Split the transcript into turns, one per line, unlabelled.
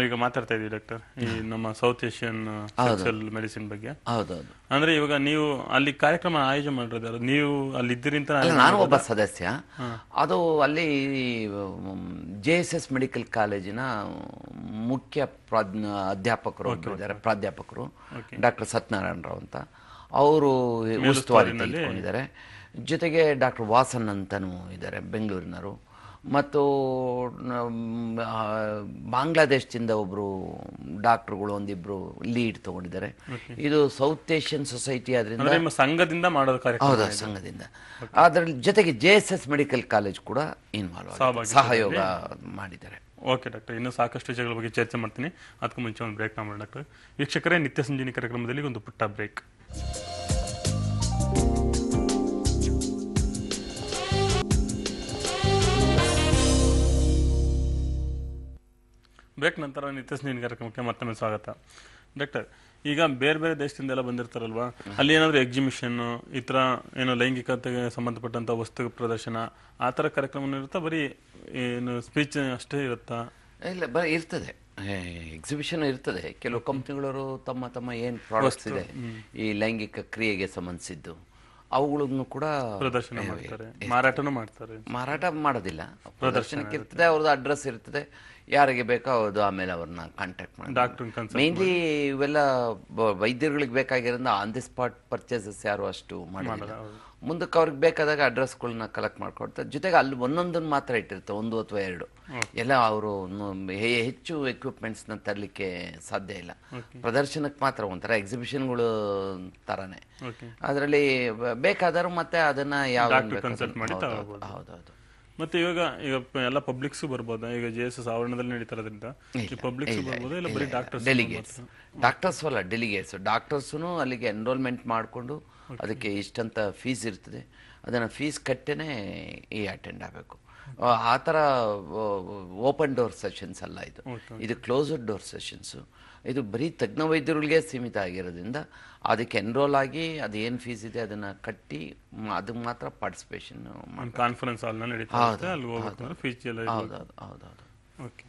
ನಾವೀಗ ಮಾತಾಡ್ತಾ ಇದೀವಿ ಡಾಕ್ಟರ್ ಈ ನಮ್ಮ ಸೌತ್ ಏಷ್ಯನ್ ಸೆಕ್ಸುವಲ್ ಮೆಡಿಸಿನ್ ಬಗ್ಗೆ.
ಹೌದೌದು.
ಅಂದ್ರೆ ಇವಾಗ ನೀವು ಅಲ್ಲಿ ಕಾರ್ಯಕ್ರಮ ಆಯೋಜನೆ ಮಾಡಿರೋದು ನೀವು ಅಲ್ಲಿ ಇದ್ದೀರಿಂತ?
ನಾನು ಒಬ್ಬ ಸದಸ್ಯ. ಅದು ಅಲ್ಲಿ JSS ಮೆಡಿಕಲ್ ಕಾಲೇಜಿನ ಮುಖ್ಯ ಅಧ್ಯಾಪಕರು ಇದ್ದಾರೆ, ಪ್ರಾಧ್ಯಾಪಕರು ಡಾಕ್ಟರ್ ಸತ್ಯನಾರಾಯಣ ರಾವ್ ಅಂತ. ಅವರು ಉಸ್ತುವಾರಿ ತೆಗೆದುಕೊಂಡಿದ್ದಾರೆ. ಜೊತೆಗೆ ಡಾಕ್ಟರ್ ವಾಸನ್ ಅಂತನೂ ಇದ್ದಾರೆ, ಬೆಂಗಳೂರಿನವರು. ಮತ್ತು ಬಾಂಗ್ಲಾದೇಶದಿಂದ ಒಬ್ಬರು ಡಾಕ್ಟರ್ಗಳು ಒಂದಿಬ್ರು ಲೀಡ್ ತಗೊಂಡಿದ್ದಾರೆ. ಇದು ಸೌತ್ ಏಷ್ಯನ್ ಸೊಸೈಟಿ ಆದ್ರಿಂದ
ಸಂಘದಿಂದ ಮಾಡೋದು ಕಾರ್ಯಕ್ರಮ.
ಹೌದಾ, ಸಂಘದಿಂದ. ಅದರ ಜೊತೆಗೆ JSS ಮೆಡಿಕಲ್ ಕಾಲೇಜ್ ಕೂಡ ಇನ್ವಾಲ್ವ್ ಸಹಯೋಗ ಮಾಡಿದ್ದಾರೆ.
ಓಕೆ ಡಾಕ್ಟರ್, ಇನ್ನು ಸಾಕಷ್ಟು ವಿಷಯಗಳ ಬಗ್ಗೆ ಚರ್ಚೆ ಮಾಡ್ತೀನಿ. ಅದಕ್ಕೂ ಮುಂಚೆ ಒಂದು ಬ್ರೇಕ್ ಮಾಡೋಣ ಡಾಕ್ಟರ್. ವೀಕ್ಷಕರೇ, ನಿತ್ಯ ಸಂಜೀವಿನಿ ಕಾರ್ಯಕ್ರಮದಲ್ಲಿ ಒಂದು ಪುಟ್ಟ ಬ್ರೇಕ್. ಬ್ರೇಕ್ ನಂತರ ನಿತ್ಯ ಸಂಜೀವಿನಿ ಕಾರ್ಯಕ್ರಮಕ್ಕೆ ಮತ್ತೊಮ್ಮೆ ಸ್ವಾಗತ. ಡಾಕ್ಟರ್, ಈಗ ಬೇರೆ ಬೇರೆ ದೇಶದಿಂದ ಎಲ್ಲ ಬಂದಿರ್ತಾರಲ್ವಾ, ಅಲ್ಲಿ ಏನಾದರೂ ಎಕ್ಸಿಬಿಷನ್ ಈ ಥರ ಏನೋ ಲೈಂಗಿಕತೆಗೆ ಸಂಬಂಧಪಟ್ಟಂಥ ವಸ್ತು ಪ್ರದರ್ಶನ ಆ ಥರ ಕಾರ್ಯಕ್ರಮ ಇರುತ್ತಾ? ಬರೀ ಏನು ಸ್ಪೀಚ್ ಅಷ್ಟೇ ಇರುತ್ತಾ?
ಇಲ್ಲ, ಇರ್ತದೆ, ಎಕ್ಸಿಬಿಷನ್ ಇರ್ತದೆ. ಕೆಲವು ಕಂಪ್ನಿಗಳವರು ತಮ್ಮ ತಮ್ಮ ಏನು ಪ್ರಾಡಕ್ಟ್ಸ್ ಇದೆ ಈ ಲೈಂಗಿಕ ಕ್ರಿಯೆಗೆ ಸಂಬಂಧಿಸಿದ್ದು ಅವುಗಳನ್ನು ಕೂಡ
ಪ್ರದರ್ಶನ ಮಾಡ್ತಾರೆ, ಮಾರಾಟನೂ ಮಾಡ್ತಾರೆ.
ಮಾರಾಟ ಮಾಡೋದಿಲ್ಲ, ಪ್ರದರ್ಶನಕ್ಕೆ ಇರ್ತದೆ, ಅವ್ರದ್ದು ಅಡ್ರೆಸ್ ಇರ್ತದೆ, ಯಾರಿಗೆ ಬೇಕೋ ಹೌದು, ಆಮೇಲೆ ಅವ್ರನ್ನ ಕಾಂಟ್ಯಾಕ್ಟ್ ಮಾಡಿ. ಮೇನ್ಲಿ ಇವೆಲ್ಲ ವೈದ್ಯರುಗಳಿಗೆ ಬೇಕಾಗಿರೋದ್ರಿಂದ ಆನ್ ದಿ ಸ್ಪಾಟ್ ಪರ್ಚೇಸಸ್ ಯಾರು ಅಷ್ಟು ಮಾಡೋದಿಲ್ಲ. ಮುಂದಕ್ಕೆ ಅವ್ರಿಗೆ ಬೇಕಾದಾಗ ಅಡ್ರೆಸ್ಗಳನ್ನ ಕಲೆಕ್ಟ್ ಮಾಡ್ಕೊಡ್ತಾರೆ. ಜೊತೆಗೆ ಅಲ್ಲಿ ಒಂದೊಂದನ್ನು ಮಾತ್ರ ಇಟ್ಟಿರ್ತಾರೆ, 1 ಅಥವಾ 2 ಎಲ್ಲ. ಅವರು ಹೆಚ್ಚು ಎಕ್ವಿಪ್ಮೆಂಟ್ಸ್ನ ತರಲಿಕ್ಕೆ ಸಾಧ್ಯ ಇಲ್ಲ. ಪ್ರದರ್ಶನಕ್ಕೆ ಮಾತ್ರ ಒಂಥರ ಎಕ್ಸಿಬಿಷನ್ಗಳು ತರಾನೇ. ಅದರಲ್ಲಿ ಬೇಕಾದರೂ ಮತ್ತೆ ಅದನ್ನ ಯಾವ ಹೌದೌದು.
ಮತ್ತೆ ಇವಾಗ ಎಲ್ಲ ಪಬ್ಲಿಕ್ಸ್ ಬರ್ಬೋದಾ? ಈಗ JSS ಆವರಣದಲ್ಲಿ ನಡೀತಾ ಇರೋದ್ರಿಂದ ಪಬ್ಲಿಕ್ಸ್ ಬರ್ಬೋದಾ? ಇಲ್ಲ ಬರೀ ಡಾಕ್ಟರ್ಸ್?
ಡಾಕ್ಟರ್ಸ್ ಅಲ್ಲ, ಡೆಲಿಗೇಟ್ಸ್. ಡಾಕ್ಟರ್ಸ್ನು ಅಲ್ಲಿಗೆ ಎನ್ರೋಲ್ಮೆಂಟ್ ಮಾಡಿಕೊಂಡು ಅದಕ್ಕೆ ಇಷ್ಟಂತ ಫೀಸ್ ಇರ್ತದೆ, ಅದನ್ನು ಫೀಸ್ ಕಟ್ಟೇನೆ ಅಟೆಂಡ್ ಆಗಬೇಕು. ಆ ಥರ ಓಪನ್ ಡೋರ್ ಸೆಷನ್ಸ್ ಅಲ್ಲ ಇದು ಕ್ಲೋಸ್ಡ್ ಡೋರ್ ಸೆಷನ್ಸು. ಇದು ಬರೀ ತಜ್ಞ ವೈದ್ಯರುಗಳಿಗೆ ಸೀಮಿತ ಆಗಿರೋದ್ರಿಂದ ಅದಕ್ಕೆ ಎನ್ರೋಲ್ ಆಗಿ ಅದೇನು ಫೀಸ್ ಇದೆ ಅದನ್ನು ಕಟ್ಟಿ ಅದು ಮಾತ್ರ ಪಾರ್ಟಿಸಿಪೇಷನ್
ಕಾನ್ಫರೆನ್ಸ್ ಹಾಲ್ನಲ್ಲಿ ನಡೀತಾ ಇರುತ್ತೆ. ಅಲ್ಲಿ ಹೋಗ್ಬೇಕು, ಫೀಸ್ ಎಲ್ಲ.
ಹೌದೌದು.
ಓಕೆ.